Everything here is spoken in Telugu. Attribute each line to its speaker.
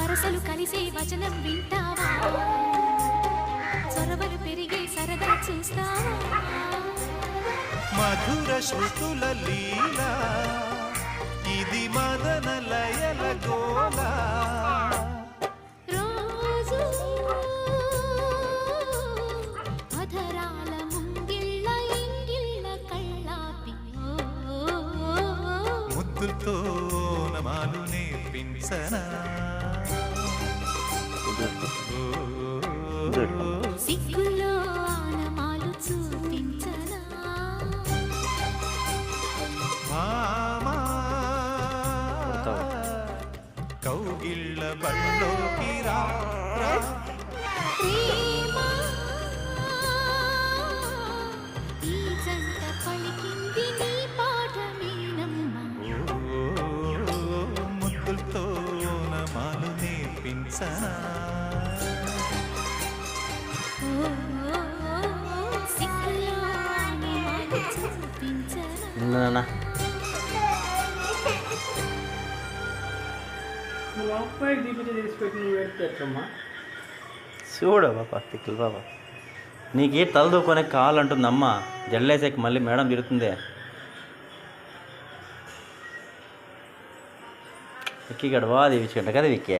Speaker 1: సరసలు కలిసే వచనం వింటావా చొరవలు పెరిగే సరదా చూస్తావా
Speaker 2: మధుర శృతుల లీలా ఇది మదన లయల గోలా
Speaker 1: రోజు అధరాల ముంగిళ్ళ ఇంగిళ్ళ కళ్ళాపి
Speaker 2: ముద్దులతో నమాలు నేర్పించనా
Speaker 1: సిగ్గుల్లో ఆనమాలు చూపించనా
Speaker 2: మామా కౌగిళ్ళ బళ్ళోకి రా
Speaker 1: ప్రేమ ఈ జంట పలికింది నీ పాఠమేనమ్మా
Speaker 2: ముద్దులతో నమాలు నేర్పించనా
Speaker 1: సిగ్గుల్లో ఆనమాలు చూపించనా
Speaker 3: నువ్వు అబ్బాయి దీపిక చేసిపెట్టి నువ్వు పెడతామ్మా
Speaker 4: చూడు బాబా తిక్కులు బాబా నీకు తలదూకొనే కావాలంటుంది అమ్మ జల్లేసాక మళ్ళీ మేడం తిరుగుతుందే విక్కీ గడవా అది విచ్చుకుంటా కదా విక్కీ